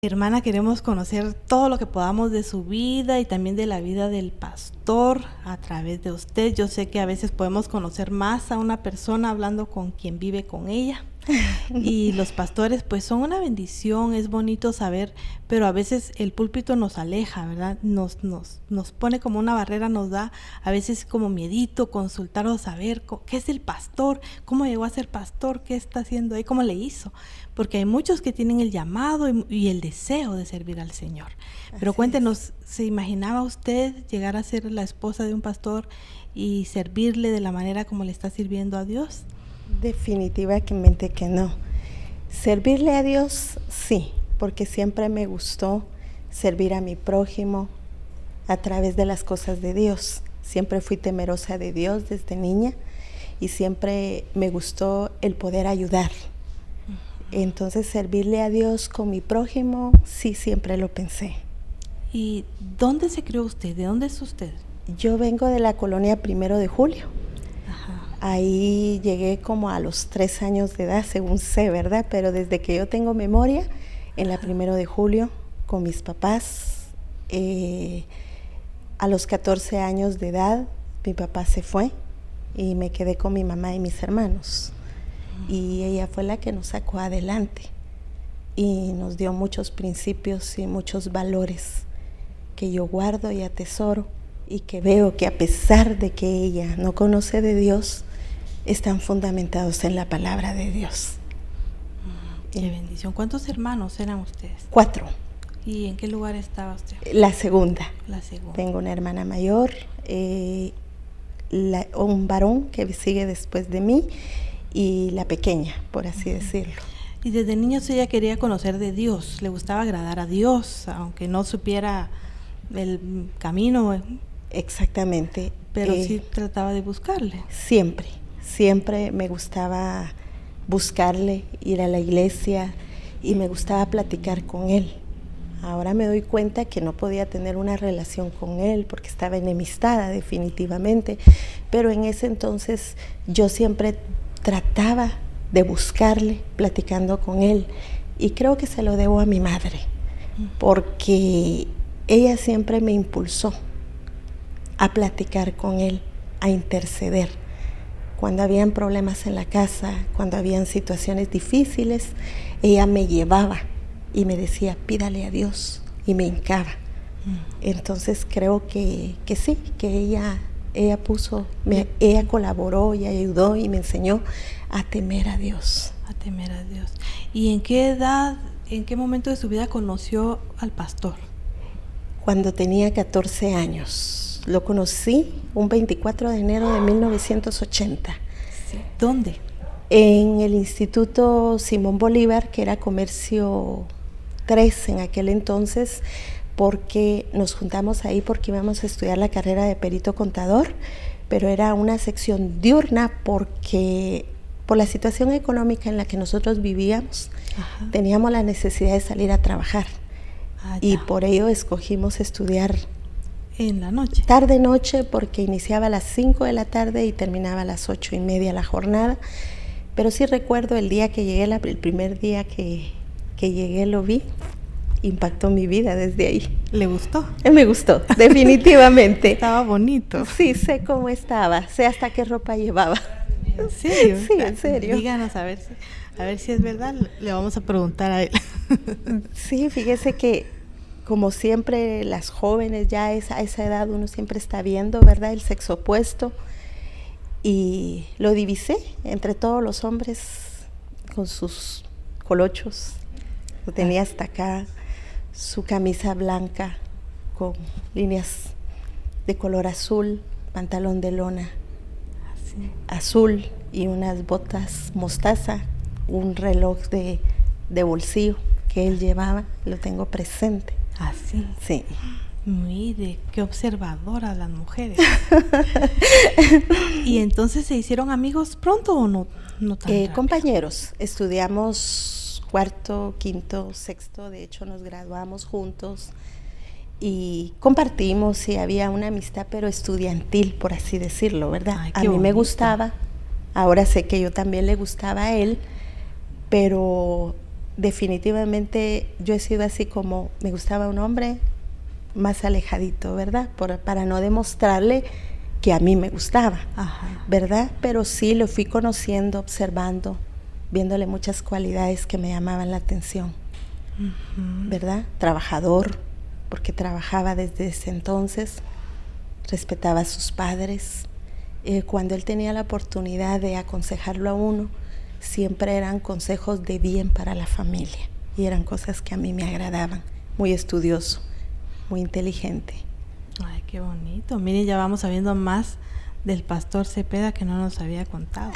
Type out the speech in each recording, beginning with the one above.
Hermana, queremos conocer todo lo que podamos de su vida y también de la vida del pastor a través de usted. Yo sé que a veces podemos conocer más a una persona hablando con quien vive con ella. Y los pastores pues son una bendición, es bonito saber, pero a veces el púlpito nos aleja, ¿verdad? Nos pone como una barrera, nos da a veces como miedito consultar o saber qué es el pastor, cómo llegó a ser pastor, qué está haciendo ahí, cómo le hizo, porque hay muchos que tienen el llamado y el deseo de servir al Señor. Pero Así cuéntenos, ¿se imaginaba usted llegar a ser la esposa de un pastor y servirle de la manera como le está sirviendo a Dios? Definitivamente que no. Servirle a Dios, sí, porque siempre me gustó servir a mi prójimo a través de las cosas de Dios. Siempre fui temerosa de Dios desde niña y siempre me gustó el poder ayudar. Entonces, servirle a Dios con mi prójimo, sí, siempre lo pensé. ¿Y dónde se crió usted? ¿De dónde es usted? Yo vengo de la colonia 1 de Julio. Ajá. Ahí llegué como a los 3 años de edad, según sé, ¿verdad? Pero desde que yo tengo memoria, en la 1 de Julio, con mis papás, a los 14 años de edad, mi papá se fue y me quedé con mi mamá y mis hermanos. Y ella fue la que nos sacó adelante y nos dio muchos principios y muchos valores que yo guardo y atesoro y que veo que a pesar de que ella no conoce de Dios, están fundamentados en la palabra de Dios. Qué bendición. ¿Cuántos hermanos eran ustedes? 4. ¿Y en qué lugar estaba usted? La segunda. La segunda. Tengo una hermana mayor, un varón que sigue después de mí y la pequeña, por así decirlo. Y desde niño ella quería conocer de Dios, le gustaba agradar a Dios, aunque no supiera el camino. Exactamente. Pero sí trataba de buscarle. Siempre me gustaba buscarle, ir a la iglesia y me gustaba platicar con él. Ahora me doy cuenta que no podía tener una relación con él porque estaba enemistada definitivamente, pero en ese entonces yo siempre trataba de buscarle, platicando con él, y creo que se lo debo a mi madre, porque ella siempre me impulsó a platicar con él, a interceder. Cuando habían problemas en la casa, cuando habían situaciones difíciles, ella me llevaba y me decía, pídale a Dios, y me hincaba. Entonces creo que sí, que ella colaboró y ayudó y me enseñó a temer a Dios. A temer a Dios. ¿Y en qué edad, en qué momento de su vida conoció al pastor? Cuando tenía 14 años. Lo conocí un 24 de enero de 1980. Sí. ¿Dónde? En el Instituto Simón Bolívar, que era Comercio 3 en aquel entonces, porque nos juntamos ahí porque íbamos a estudiar la carrera de perito contador, pero era una sección diurna porque por la situación económica en la que nosotros vivíamos, teníamos la necesidad de salir a trabajar. Y por ello escogimos estudiar en la noche. Tarde-noche, porque iniciaba a las 5 de la tarde y terminaba a las 8:30 la jornada. Pero sí recuerdo el día que llegué, el primer día que llegué lo vi, impactó mi vida desde ahí. ¿Le gustó? Me gustó, definitivamente. Estaba bonito. Sí, sé cómo estaba, sé hasta qué ropa llevaba. ¿En serio? Sí, en serio. Díganos a ver si es verdad, le vamos a preguntar a él. Sí, fíjese que como siempre las jóvenes ya a esa edad uno siempre está viendo, ¿verdad?, el sexo opuesto, y lo divisé entre todos los hombres con sus colochos. Lo tenía hasta acá, su camisa blanca con líneas de color azul, pantalón de lona azul y unas botas mostaza, un reloj de bolsillo que él llevaba, lo tengo presente. ¿Así? Sí. Mire, qué observadora las mujeres. ¿Y entonces se hicieron amigos pronto o no tan rápido? Compañeros, estudiamos 4º, 5º, 6º, de hecho nos graduamos juntos y compartimos y había una amistad pero estudiantil, por así decirlo, ¿verdad? Ay, a mí me gustaba, ahora sé que yo también le gustaba a él, pero definitivamente yo he sido así como me gustaba un hombre más alejadito, ¿verdad? Para no demostrarle que a mí me gustaba, Ajá. ¿verdad? Pero sí lo fui conociendo, observando, viéndole muchas cualidades que me llamaban la atención, ¿verdad? Trabajador, porque trabajaba desde ese entonces, respetaba a sus padres. Cuando él tenía la oportunidad de aconsejarlo a uno, siempre eran consejos de bien para la familia y eran cosas que a mí me agradaban. Muy estudioso, muy inteligente. Ay, qué bonito. Miren, ya vamos sabiendo más del pastor Cepeda que no nos había contado.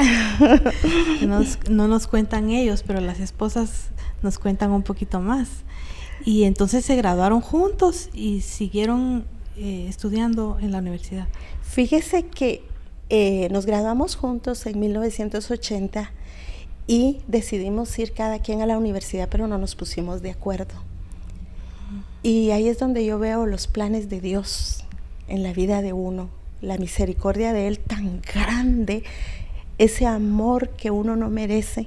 No nos cuentan ellos, pero las esposas nos cuentan un poquito más. Y entonces se graduaron juntos y siguieron estudiando en la universidad. Fíjese que nos graduamos juntos en 1980 y decidimos ir cada quien a la universidad, pero no nos pusimos de acuerdo. Y ahí es donde yo veo los planes de Dios en la vida de uno, la misericordia de Él tan grande, ese amor que uno no merece.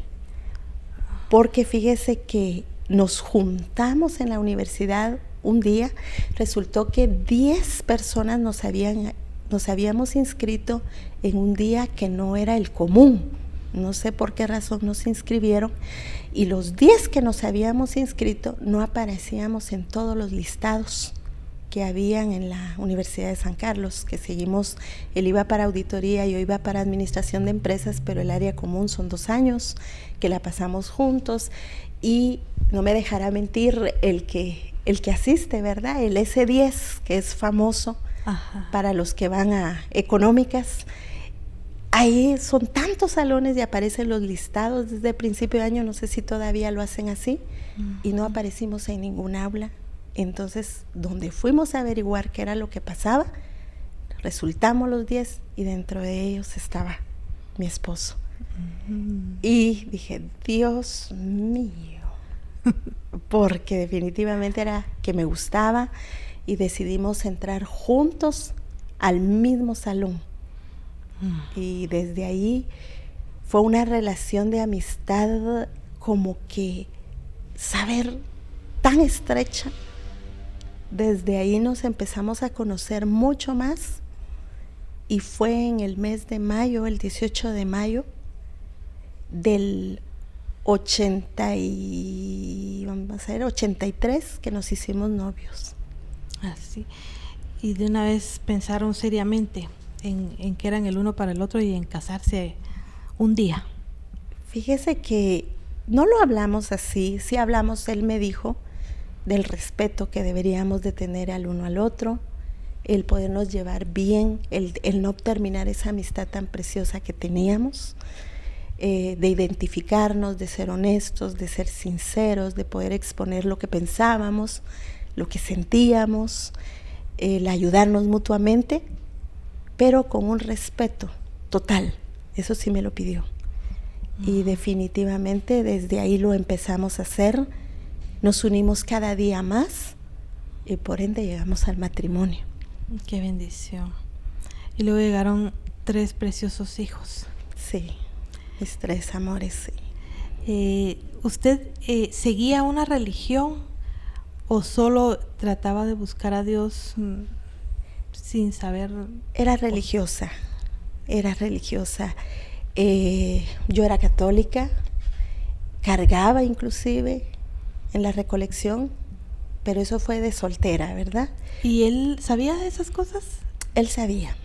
Porque fíjese que nos juntamos en la universidad un día, resultó que 10 personas nos habíamos inscrito en un día que no era el común. No sé por qué razón nos inscribieron y los 10 que nos habíamos inscrito no aparecíamos en todos los listados que habían en la Universidad de San Carlos, que seguimos. Él iba para auditoría, yo iba para administración de empresas, pero el área común son 2 años que la pasamos juntos y no me dejará mentir el que asiste, ¿verdad? El S10, que es famoso. Ajá. Para los que van a económicas. Ahí son tantos salones y aparecen los listados desde el principio de año, no sé si todavía lo hacen así, y no aparecimos en ningún aula. Entonces, donde fuimos a averiguar qué era lo que pasaba, resultamos los 10 y dentro de ellos estaba mi esposo. Y dije, Dios mío, porque definitivamente era que me gustaba y decidimos entrar juntos al mismo salón. Y desde ahí fue una relación de amistad como que, saber, tan estrecha. Desde ahí nos empezamos a conocer mucho más y fue en el mes de mayo, el 18 de mayo del 83 que nos hicimos novios. Así. Y de una vez pensaron seriamente en que eran el uno para el otro y en casarse un día. Fíjese que no lo hablamos así, sí hablamos, él me dijo del respeto que deberíamos de tener al uno al otro, el podernos llevar bien, el no terminar esa amistad tan preciosa que teníamos, de identificarnos, de ser honestos, de ser sinceros, de poder exponer lo que pensábamos, lo que sentíamos, el ayudarnos mutuamente, pero con un respeto total. Eso sí me lo pidió. Y definitivamente desde ahí lo empezamos a hacer. Nos unimos cada día más y por ende llegamos al matrimonio. Qué bendición. Y luego llegaron 3 preciosos hijos. Sí, mis 3 amores, sí. ¿Usted seguía una religión o solo trataba de buscar a Dios sin saber? Era religiosa. Yo era católica, cargaba inclusive en la recolección, pero eso fue de soltera, ¿verdad? ¿Y él sabía de esas cosas? Él sabía.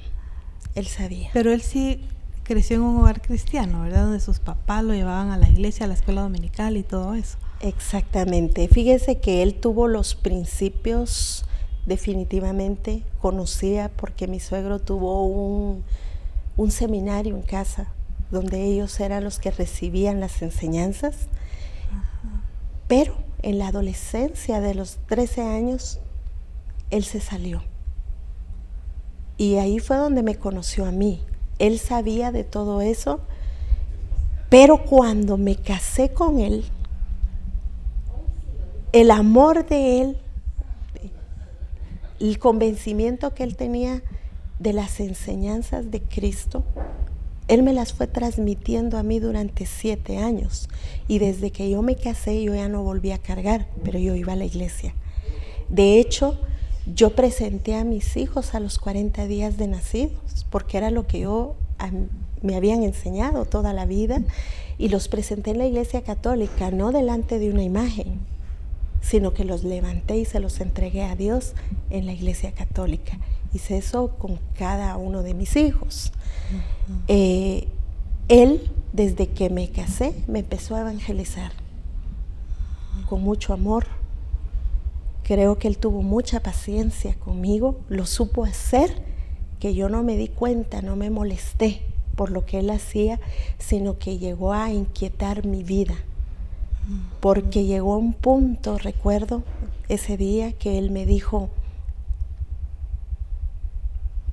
Pero él sí creció en un hogar cristiano, ¿verdad? Donde sus papás lo llevaban a la iglesia, a la escuela dominical y todo eso. Exactamente. Fíjese que él tuvo los principios, definitivamente conocía, porque mi suegro tuvo un seminario en casa, donde ellos eran los que recibían las enseñanzas. Ajá. Pero en la adolescencia de los 13 años, él se salió. Y ahí fue donde me conoció a mí. Él sabía de todo eso, pero cuando me casé con él, el amor de él, el convencimiento que él tenía de las enseñanzas de Cristo, Él me las fue transmitiendo a mí durante 7 años. Y desde que yo me casé, yo ya no volví a cargar, pero yo iba a la iglesia. De hecho, yo presenté a mis hijos a los 40 días de nacidos, porque era lo que me habían enseñado toda la vida. Y los presenté en la iglesia católica, no delante de una imagen, sino que los levanté y se los entregué a Dios en la iglesia católica. Hice eso con cada uno de mis hijos. Él, desde que me casé, me empezó a evangelizar con mucho amor. Creo que él tuvo mucha paciencia conmigo, lo supo hacer, que yo no me di cuenta, no me molesté por lo que él hacía, sino que llegó a inquietar mi vida. Porque llegó a un punto, recuerdo ese día, que él me dijo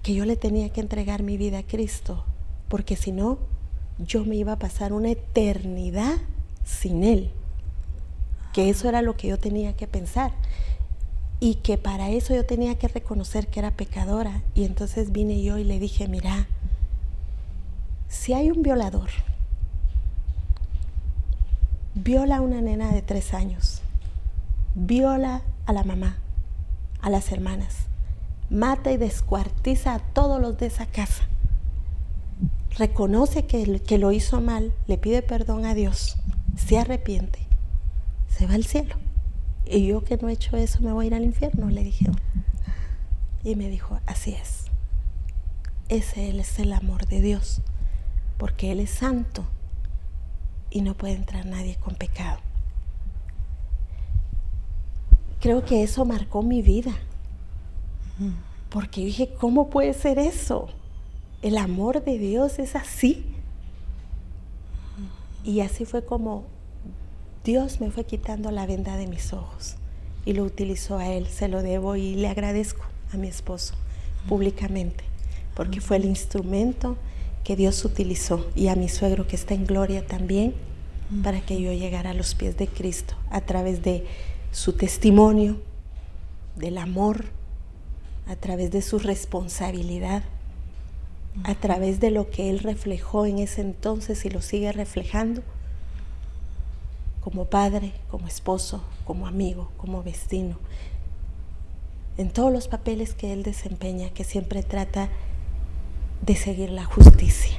que yo le tenía que entregar mi vida a Cristo, porque si no, yo me iba a pasar una eternidad sin Él. Que eso era lo que yo tenía que pensar. Y que para eso yo tenía que reconocer que era pecadora. Y entonces vine yo y le dije, mira, si hay un violador, viola a una nena de 3 años, viola a la mamá, a las hermanas, mata y descuartiza a todos los de esa casa, reconoce que lo hizo mal, le pide perdón a Dios, se arrepiente, se va al cielo. Y yo que no he hecho eso me voy a ir al infierno, le dije. Y me dijo, así es. Ese es el amor de Dios, porque Él es santo y no puede entrar nadie con pecado. Creo que eso marcó mi vida, porque dije, ¿cómo puede ser eso? El amor de Dios es así. Y así fue como Dios me fue quitando la venda de mis ojos y lo utilizó a Él. Se lo debo y le agradezco a mi esposo públicamente, porque fue el instrumento que Dios utilizó, y a mi suegro, que está en gloria también, para que yo llegara a los pies de Cristo a través de su testimonio, del amor, a través de su responsabilidad, a través de lo que Él reflejó en ese entonces y lo sigue reflejando como padre, como esposo, como amigo, como vecino, en todos los papeles que Él desempeña, que siempre trata de seguir la justicia.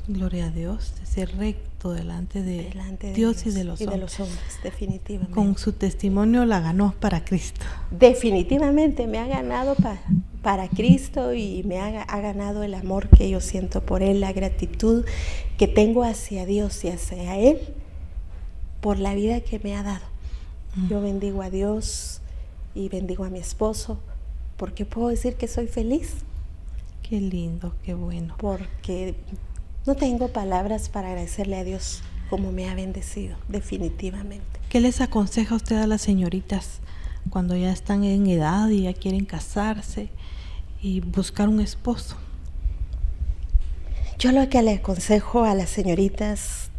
Gloria a Dios, de ser recto delante de Dios y de los hombres. Definitivamente. Con su testimonio la ganó para Cristo. Definitivamente me ha ganado para Cristo, y me ha ganado el amor que yo siento por Él, la gratitud que tengo hacia Dios y hacia Él por la vida que me ha dado. Yo bendigo a Dios y bendigo a mi esposo, porque puedo decir que soy feliz. Qué lindo, qué bueno. Porque no tengo palabras para agradecerle a Dios como me ha bendecido, definitivamente. ¿Qué les aconseja usted a las señoritas cuando ya están en edad y ya quieren casarse y buscar un esposo? Yo lo que le aconsejo a las señoritas,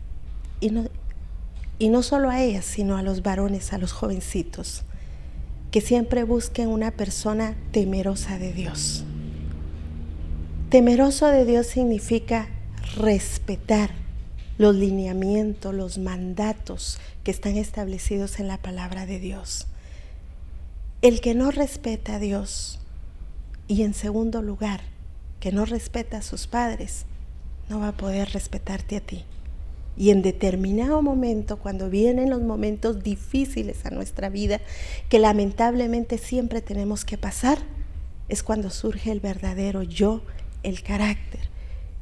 y no solo a ellas, sino a los varones, a los jovencitos, que siempre busquen una persona temerosa de Dios. Temeroso de Dios significa respetar los lineamientos, los mandatos que están establecidos en la palabra de Dios. El que no respeta a Dios, y en segundo lugar, que no respeta a sus padres, no va a poder respetarte a ti. Y en determinado momento, cuando vienen los momentos difíciles a nuestra vida, que lamentablemente siempre tenemos que pasar, es cuando surge el verdadero yo, el carácter.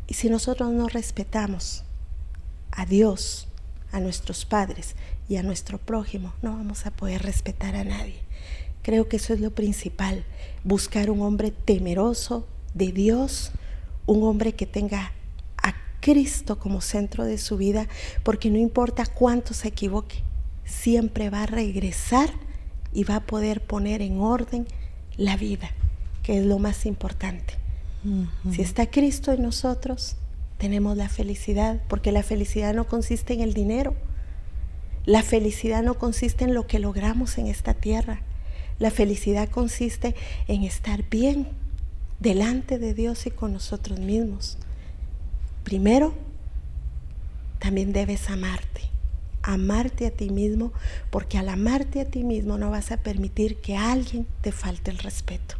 Y si nosotros no respetamos a Dios, a nuestros padres y a nuestro prójimo, no vamos a poder respetar a nadie. Creo que eso es lo principal, buscar un hombre temeroso de Dios, un hombre que tenga a Cristo como centro de su vida, porque no importa cuánto se equivoque, siempre va a regresar y va a poder poner en orden la vida, que es lo más importante. Si está Cristo en nosotros, tenemos la felicidad, porque la felicidad no consiste en el dinero. La felicidad no consiste en lo que logramos en esta tierra. La felicidad consiste en estar bien delante de Dios y con nosotros mismos. primero, también debes amarte a ti mismo, porque al amarte a ti mismo no vas a permitir que a alguien te falte el respeto,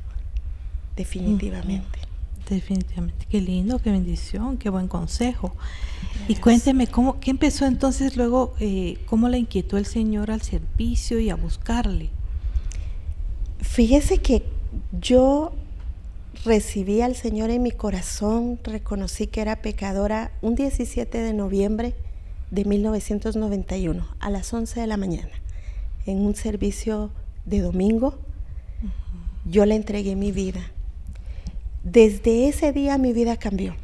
definitivamente. Definitivamente, qué lindo, qué bendición, qué buen consejo. Gracias. Y cuénteme, ¿qué empezó entonces luego, cómo le inquietó el Señor al servicio y a buscarle? Fíjese que yo recibí al Señor en mi corazón, reconocí que era pecadora un 17 de noviembre de 1991 a las 11 de la mañana, en un servicio de domingo. Yo le entregué mi vida. Desde ese día mi vida cambió.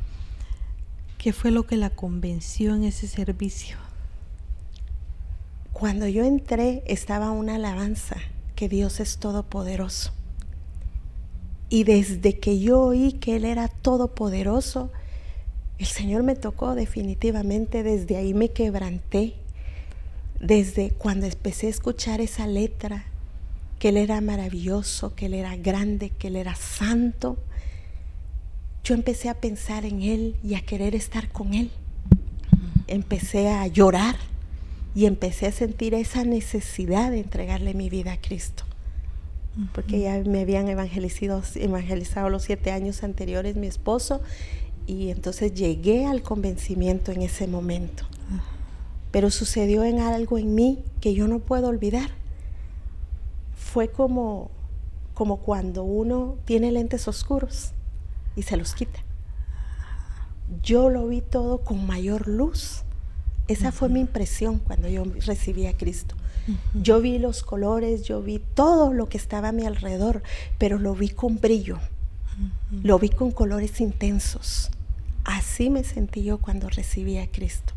¿Qué fue lo que la convenció en ese servicio? Cuando yo entré estaba una alabanza, que Dios es todopoderoso. Y desde que yo oí que Él era todopoderoso, el Señor me tocó definitivamente. Desde ahí me quebranté. Desde cuando empecé a escuchar esa letra, que Él era maravilloso, que Él era grande, que Él era santo, yo empecé a pensar en Él y a querer estar con Él. Empecé a llorar y empecé a sentir esa necesidad de entregarle mi vida a Cristo. Porque ya me habían evangelizado los 7 años anteriores mi esposo, y entonces llegué al convencimiento en ese momento. Pero sucedió algo en mí que yo no puedo olvidar. Fue como cuando uno tiene lentes oscuros y se los quita. Yo lo vi todo con mayor luz. Esa fue mi impresión cuando yo recibí a Cristo. Yo vi los colores, yo vi todo lo que estaba a mi alrededor, pero lo vi con brillo, lo vi con colores intensos. Así me sentí yo cuando recibí a Cristo,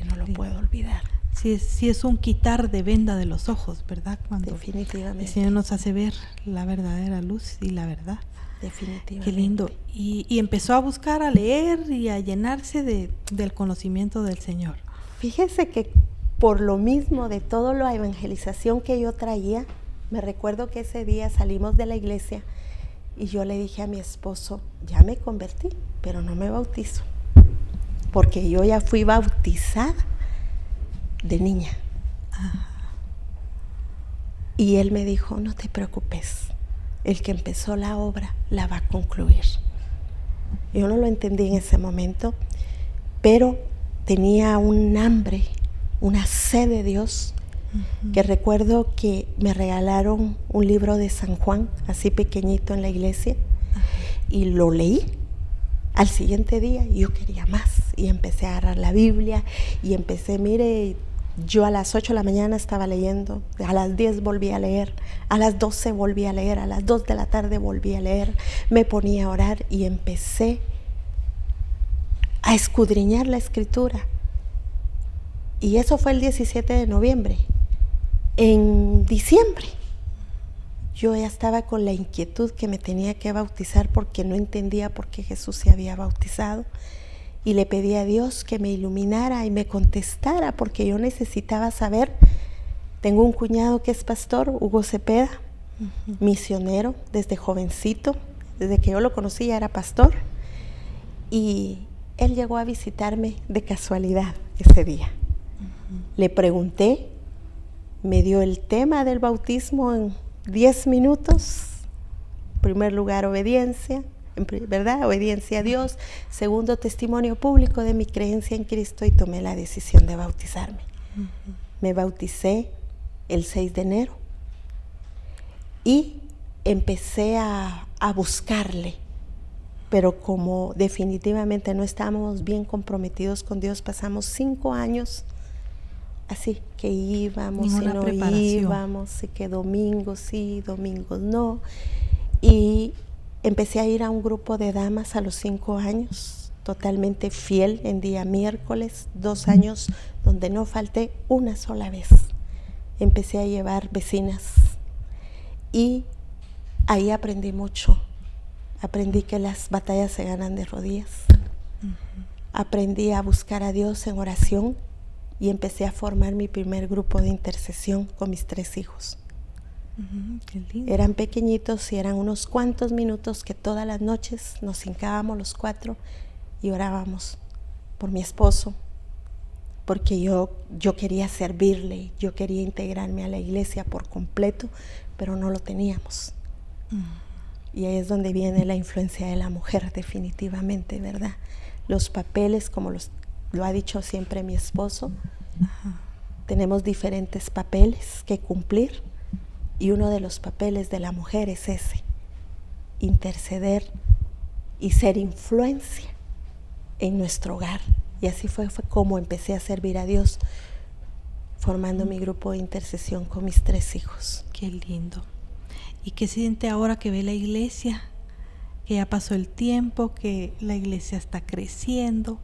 y no lo puedo olvidar. Sí, es un quitar de venda de los ojos, ¿verdad? Cuando definitivamente. El Señor nos hace ver la verdadera luz y la verdad. Definitivamente. Qué lindo. Y empezó a buscar, a leer y a llenarse del conocimiento del Señor. Fíjese que por lo mismo de toda la evangelización que yo traía, me recuerdo que ese día salimos de la iglesia y yo le dije a mi esposo, ya me convertí, pero no me bautizo, porque yo ya fui bautizada de niña. Y él me dijo, no te preocupes, el que empezó la obra la va a concluir. Yo no lo entendí en ese momento, pero tenía un hambre, una sed de Dios, que recuerdo que me regalaron un libro de San Juan, así pequeñito en la iglesia, y lo leí. Al siguiente día yo quería más y empecé a agarrar la Biblia y empecé, mire, yo a las 8 de la mañana estaba leyendo, a las 10 volví a leer, a las 12 volví a leer, a las 2 de la tarde volví a leer, me ponía a orar y empecé a escudriñar la escritura. Y eso fue el 17 de noviembre. En diciembre yo ya estaba con la inquietud que me tenía que bautizar, porque no entendía por qué Jesús se había bautizado, y le pedí a Dios que me iluminara y me contestara, porque yo necesitaba saber. Tengo un cuñado que es pastor, Hugo Cepeda, misionero desde jovencito, desde que yo lo conocí ya era pastor, y él llegó a visitarme de casualidad ese día. Le pregunté, me dio el tema del bautismo en 10 minutos. En primer lugar, obediencia, ¿verdad? Obediencia a Dios. Segundo, testimonio público de mi creencia en Cristo, y tomé la decisión de bautizarme. Me bauticé el 6 de enero y empecé a buscarle. Pero como definitivamente no estábamos bien comprometidos con Dios, pasamos 5 años así, que íbamos y no íbamos, y que domingos sí, domingos no. Y empecé a ir a un grupo de damas a los 5 años, totalmente fiel, en día miércoles, 2 años donde no falté una sola vez. Empecé a llevar vecinas y ahí aprendí mucho. Aprendí que las batallas se ganan de rodillas. Aprendí a buscar a Dios en oración y empecé a formar mi primer grupo de intercesión con mis 3 hijos. Qué lindo. Eran pequeñitos y eran unos cuantos minutos que todas las noches nos hincábamos los 4 y orábamos por mi esposo, porque yo quería servirle, yo quería integrarme a la iglesia por completo, pero no lo teníamos. Y ahí es donde viene la influencia de la mujer, definitivamente, ¿verdad? Los papeles, como lo ha dicho siempre mi esposo, tenemos diferentes papeles que cumplir, y uno de los papeles de la mujer es ese: interceder y ser influencia en nuestro hogar. Y así fue como empecé a servir a Dios, formando mi grupo de intercesión con mis 3 hijos. Qué lindo. ¿Y qué siente ahora que ve la iglesia? Que ya pasó el tiempo, que la iglesia está creciendo.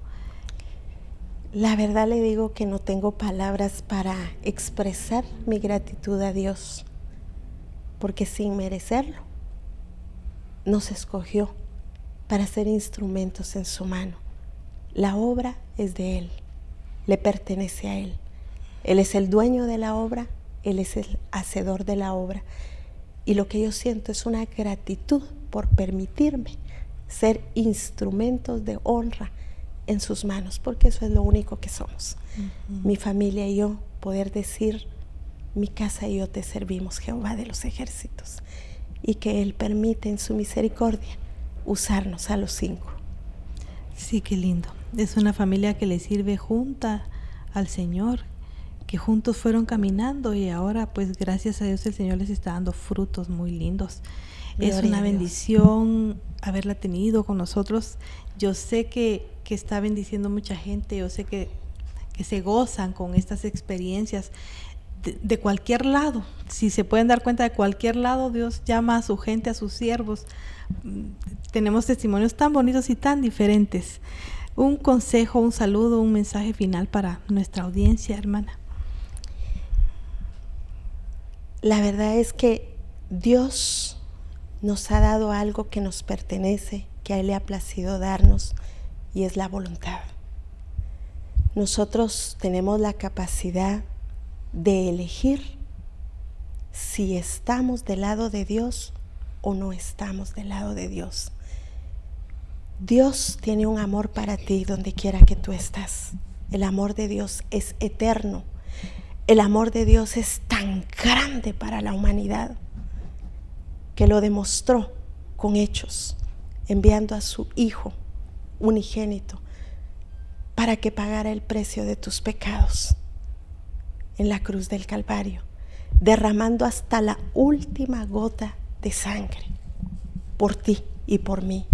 La verdad le digo que no tengo palabras para expresar mi gratitud a Dios, porque sin merecerlo nos escogió para ser instrumentos en su mano. La obra es de Él, le pertenece a Él. Él es el dueño de la obra, Él es el hacedor de la obra. Y lo que yo siento es una gratitud por permitirme ser instrumentos de honra en sus manos, porque eso es lo único que somos. Mi familia y yo, poder decir: mi casa y yo te servimos, Jehová de los ejércitos. Y que Él permite en su misericordia usarnos a los 5. Sí, qué lindo. Es una familia que le sirve junta al Señor, que juntos fueron caminando, y ahora pues gracias a Dios el Señor les está dando frutos muy lindos. Gloria es una bendición haberla tenido con nosotros. Yo sé que está bendiciendo mucha gente, yo sé que se gozan con estas experiencias de cualquier lado. Si se pueden dar cuenta, de cualquier lado Dios llama a su gente, a sus siervos. Tenemos testimonios tan bonitos y tan diferentes. Un consejo, un saludo, un mensaje final para nuestra audiencia, hermana. La verdad es que Dios nos ha dado algo que nos pertenece, que a Él le ha placido darnos, y es la voluntad. Nosotros tenemos la capacidad de elegir si estamos del lado de Dios o no estamos del lado de Dios. Dios tiene un amor para ti donde quiera que tú estás. El amor de Dios es eterno. El amor de Dios es tan grande para la humanidad que lo demostró con hechos, enviando a su Hijo unigénito para que pagara el precio de tus pecados en la cruz del Calvario, derramando hasta la última gota de sangre por ti y por mí,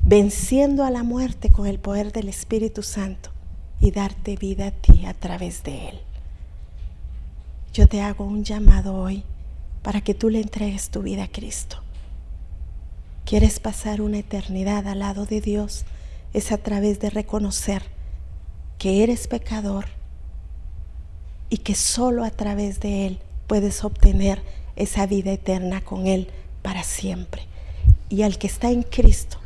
venciendo a la muerte con el poder del Espíritu Santo y darte vida a ti a través de Él. Yo te hago un llamado hoy para que tú le entregues tu vida a Cristo. ¿Quieres pasar una eternidad al lado de Dios? Es a través de reconocer que eres pecador y que solo a través de Él puedes obtener esa vida eterna con Él para siempre. Y al que está en Cristo,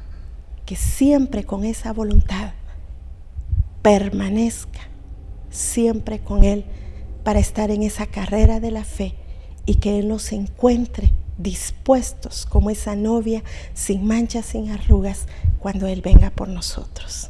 que siempre con esa voluntad permanezca siempre con Él para estar en esa carrera de la fe, y que Él nos encuentre dispuestos como esa novia sin manchas, sin arrugas, cuando Él venga por nosotros.